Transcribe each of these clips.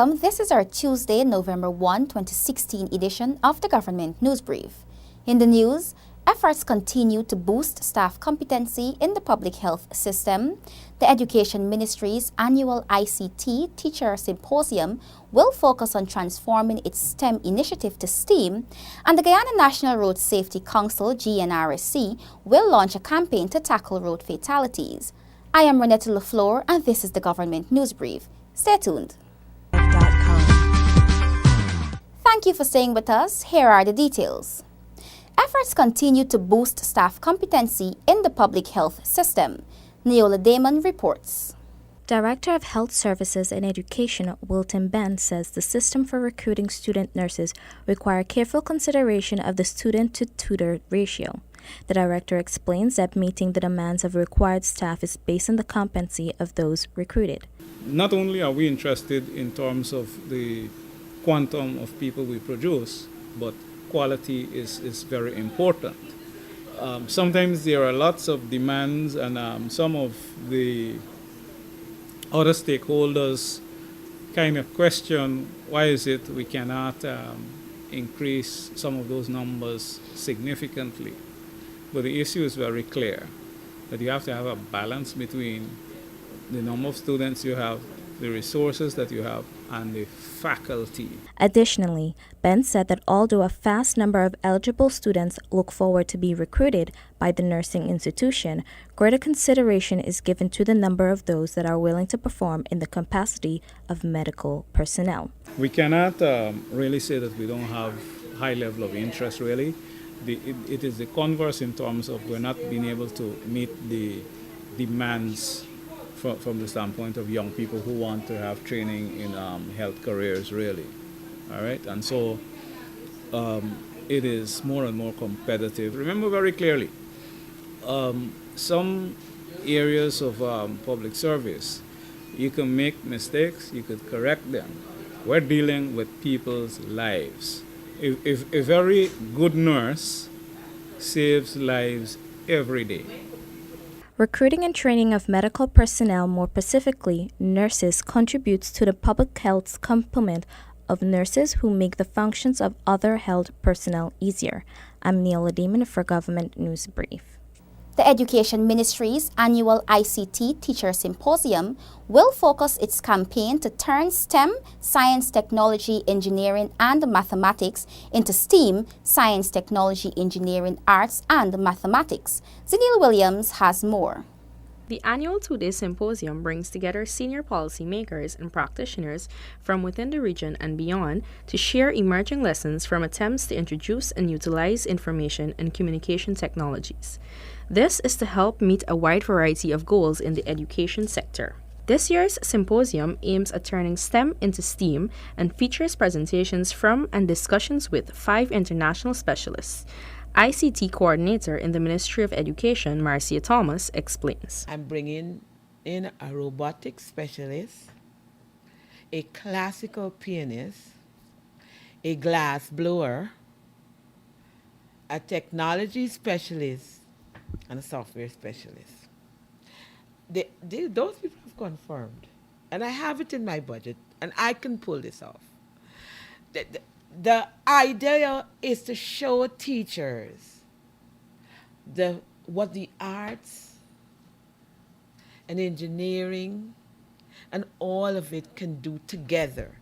Welcome. This is our Tuesday, November 1, 2016 edition of the Government News Brief. In the news, efforts continue to boost staff competency in the public health system. The Education Ministry's annual ICT Teacher Symposium will focus on transforming its STEM initiative to STEAM, and the Guyana National Road Safety Council, GNRSC, will launch a campaign to tackle road fatalities. I am Renetta Lafleur, and this is the Government News Brief. Stay tuned. Thank you for staying with us. Here are the details. Efforts continue to boost staff competency in the public health system. Neola Damon reports. Director of Health Services and Education Wilton Ben says the system for recruiting student nurses require careful consideration of the student-to-tutor ratio. The director explains that meeting the demands of required staff is based on the competency of those recruited. Not only are we interested in terms of the quantum of people we produce, but quality is very important. Sometimes there are lots of demands, and some of the other stakeholders kind of question why is it we cannot increase some of those numbers significantly. But the issue is very clear, that you have to have a balance between the number of students you have, the resources that you have, and the faculty. Additionally, Ben said that although a vast number of eligible students look forward to be recruited by the nursing institution, greater consideration is given to the number of those that are willing to perform in the capacity of medical personnel. We cannot really say that we don't have high level of interest, really. It is the converse in terms of we're not being able to meet the demands from the standpoint of young people who want to have training in health careers, really. All right, and so it is more and more competitive. Remember very clearly, some areas of public service, you can make mistakes, you could correct them. We're dealing with people's lives. If a very good nurse saves lives every day. Recruiting and training of medical personnel, more specifically nurses, contributes to the public health's complement of nurses who make the functions of other health personnel easier. I'm Neola Damon for Government News Brief. The Education Ministry's annual ICT Teacher Symposium will focus its campaign to turn STEM, science, technology, engineering, and mathematics into STEAM, science, technology, engineering, arts, and mathematics. Zenil Williams has more. The annual two-day symposium brings together senior policymakers and practitioners from within the region and beyond to share emerging lessons from attempts to introduce and utilize information and communication technologies. This is to help meet a wide variety of goals in the education sector. This year's symposium aims at turning STEM into STEAM and features presentations from and discussions with 5 international specialists. ICT coordinator in the Ministry of Education, Marcia Thomas, explains. I'm bringing in a robotics specialist, a classical pianist, a glass blower, a technology specialist, and a software specialist. Those people have confirmed, and I have it in my budget, and I can pull this off. The idea is to show teachers what the arts and engineering and all of it can do together.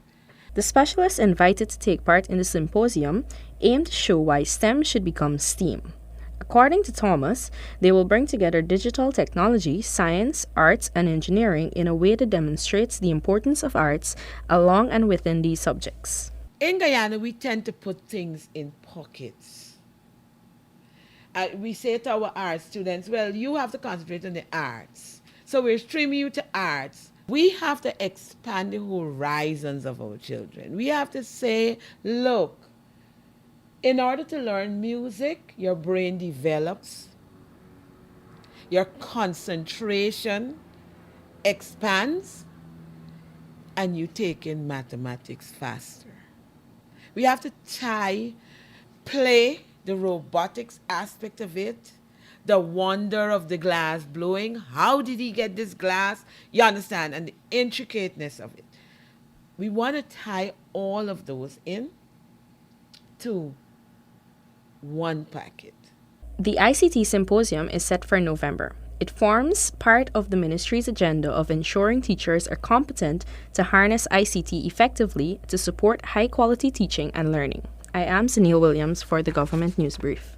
The specialists invited to take part in the symposium aim to show why STEM should become STEAM. According to Thomas, they will bring together digital technology, science, arts, and engineering in a way that demonstrates the importance of arts along and within these subjects. In Guyana, we tend to put things in pockets. We say to our art students, well, you have to concentrate on the arts. So we're streaming you to arts. We have to expand the horizons of our children. We have to say, look, in order to learn music, your brain develops, your concentration expands, and you take in mathematics faster. We have to play the robotics aspect of it, the wonder of the glass blowing. How did he get this glass? You understand? And the intricateness of it. We want to tie all of those in to one packet. The ICT Symposium is set for November. It forms part of the ministry's agenda of ensuring teachers are competent to harness ICT effectively to support high-quality teaching and learning. I am Sunil Williams for the Government News Brief.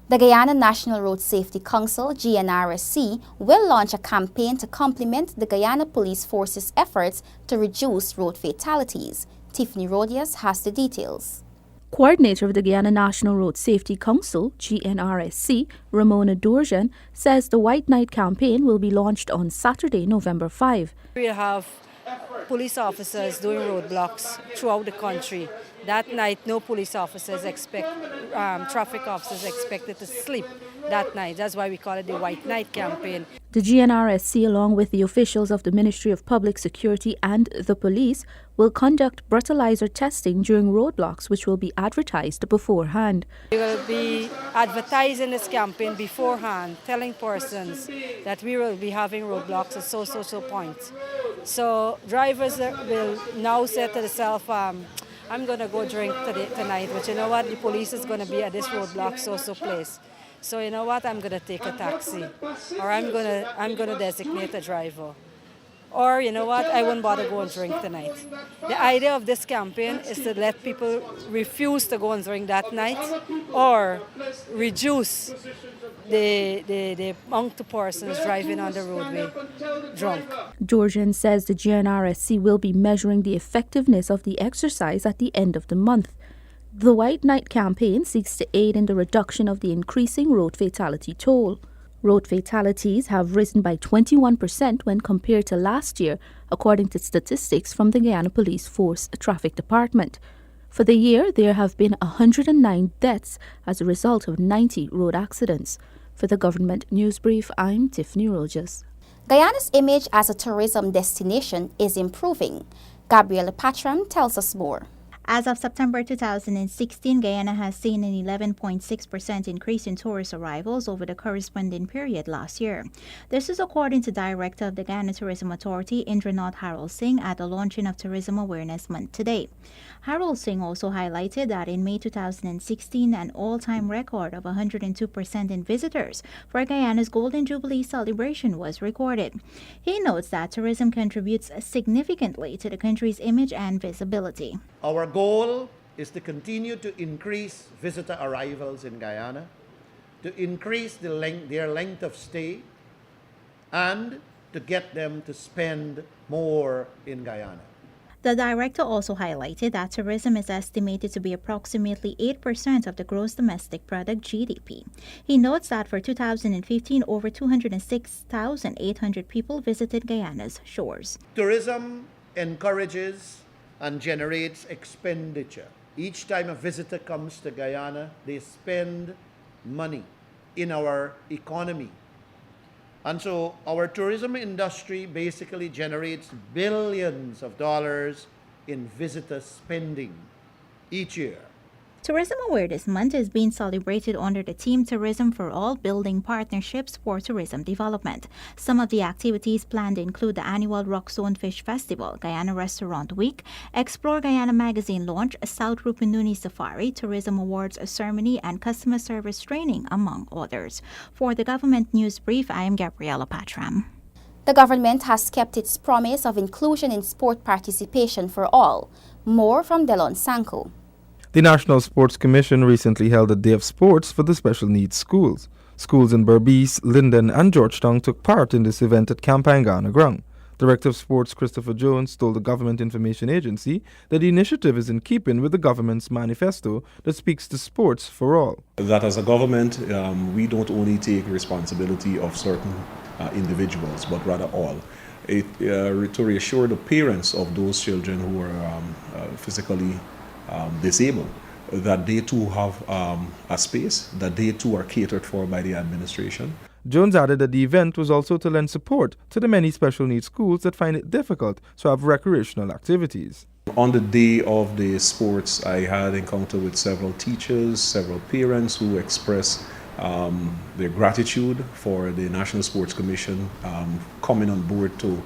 The Guyana National Road Safety Council, GNRSC, will launch a campaign to complement the Guyana Police Force's efforts to reduce road fatalities. Tiffany Rodias has the details. Coordinator of the Guyana National Road Safety Council, GNRSC, Ramona Dorjan, says the White Night campaign will be launched on Saturday, November 5. We'll have police officers doing roadblocks throughout the country. That night, no police officers traffic officers expected to sleep that night. That's why we call it the White Night campaign. The GNRSC, along with the officials of the Ministry of Public Security and the police, will conduct breathalyzer testing during roadblocks, which will be advertised beforehand. We will be advertising this campaign beforehand, telling persons that we will be having roadblocks at so points. So drivers will now say to themselves, I'm going to go drink tonight, but you know what, the police is going to be at this roadblock so place. So you know what, I'm going to take a taxi, or I'm going to designate a driver. Or you know what, I won't bother go and drink tonight. The idea of this campaign is to let people refuse to go and drink that night or reduce the amount of persons driving on the roadway drunk. Dorjan says the GNRSC will be measuring the effectiveness of the exercise at the end of the month. The White Night campaign seeks to aid in the reduction of the increasing road fatality toll. Road fatalities have risen by 21% when compared to last year, according to statistics from the Guyana Police Force Traffic Department. For the year, there have been 109 deaths as a result of 90 road accidents. For the Government News Brief, I'm Tiffany Rogers. Guyana's image as a tourism destination is improving. Gabriela Patram tells us more. As of September 2016, Guyana has seen an 11.6% increase in tourist arrivals over the corresponding period last year. This is according to Director of the Guyana Tourism Authority, Indranath Harold Singh, at the launching of Tourism Awareness Month today. Harold Singh also highlighted that in May 2016, an all-time record of 102% in visitors for Guyana's Golden Jubilee celebration was recorded. He notes that tourism contributes significantly to the country's image and visibility. Our goal is to continue to increase visitor arrivals in Guyana, to increase their length of stay, and to get them to spend more in Guyana. The director also highlighted that tourism is estimated to be approximately 8% of the gross domestic product (GDP). He notes that for 2015, over 206,800 people visited Guyana's shores. Tourism encourages and generates expenditure. Each time a visitor comes to Guyana, they spend money in our economy. And so our tourism industry basically generates billions of dollars in visitor spending each year. Tourism Awareness Month is being celebrated under the theme Tourism for All, building partnerships for tourism development. Some of the activities planned include the annual Rock Zone Fish Festival, Guyana Restaurant Week, Explore Guyana Magazine launch, South Rupununi Safari, Tourism Awards ceremony, and customer service training, among others. For the Government News Brief, I am Gabriela Patram. The government has kept its promise of inclusion in sport participation for all. More from Delon Sanko. The National Sports Commission recently held a day of sports for the special needs schools. Schools in Berbice, Linden and Georgetown took part in this event at Kampangana Ground. Director of Sports Christopher Jones told the Government Information Agency that the initiative is in keeping with the government's manifesto that speaks to sports for all. That as a government, we don't only take responsibility of certain individuals, but rather all. To reassure the parents of those children who are physically disabled, that they too have a space, that they too are catered for by the administration. Jones added that the event was also to lend support to the many special needs schools that find it difficult to have recreational activities. On the day of the sports, I had encounter with several teachers, several parents who expressed their gratitude for the National Sports Commission coming on board to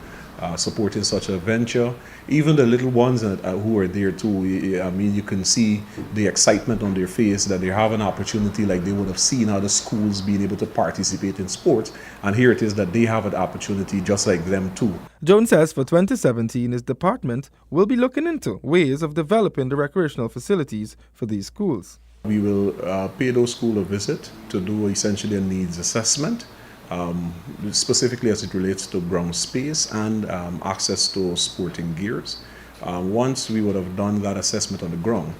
supporting such a venture. Even the little ones who are there too, I mean, you can see the excitement on their face that they have an opportunity like they would have seen other schools being able to participate in sports. And here it is that they have an opportunity just like them too. Jones says for 2017, his department will be looking into ways of developing the recreational facilities for these schools. We will pay those schools a visit to do essentially a needs assessment. Specifically as it relates to ground space and access to sporting gears. Once we would have done that assessment on the ground,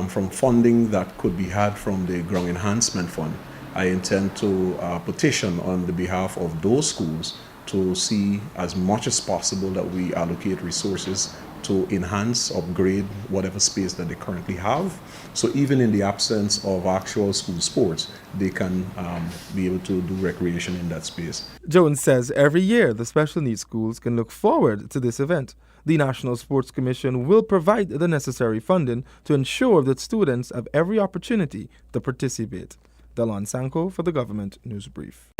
from funding that could be had from the Ground Enhancement Fund, I intend to petition on the behalf of those schools to see as much as possible that we allocate resources to enhance, upgrade whatever space that they currently have. So even in the absence of actual school sports, they can be able to do recreation in that space. Jones says every year the special needs schools can look forward to this event. The National Sports Commission will provide the necessary funding to ensure that students have every opportunity to participate. Delon Sanko for the Government News Brief.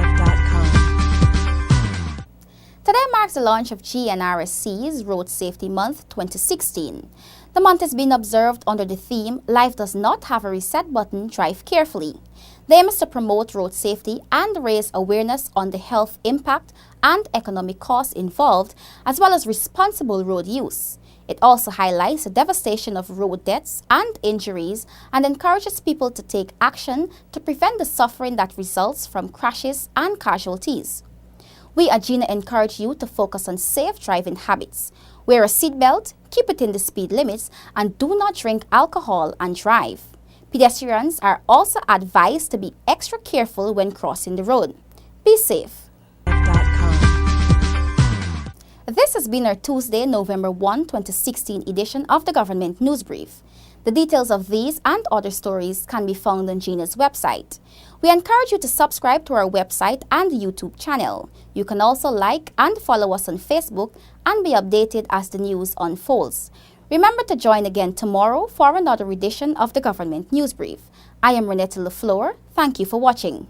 Today marks the launch of GNRSC's Road Safety Month 2016. The month is being observed under the theme, Life Does Not Have a Reset Button, Drive Carefully. The aim is to promote road safety and raise awareness on the health impact and economic costs involved, as well as responsible road use. It also highlights the devastation of road deaths and injuries and encourages people to take action to prevent the suffering that results from crashes and casualties. We at GINA encourage you to focus on safe driving habits. Wear a seatbelt, keep it in the speed limits, and do not drink alcohol and drive. Pedestrians are also advised to be extra careful when crossing the road. Be safe. This has been our Tuesday, November 1, 2016 edition of the Government News Brief. The details of these and other stories can be found on GINA's website. We encourage you to subscribe to our website and YouTube channel. You can also like and follow us on Facebook and be updated as the news unfolds. Remember to join again tomorrow for another edition of the Government News Brief. I am Renetta LaFleur. Thank you for watching.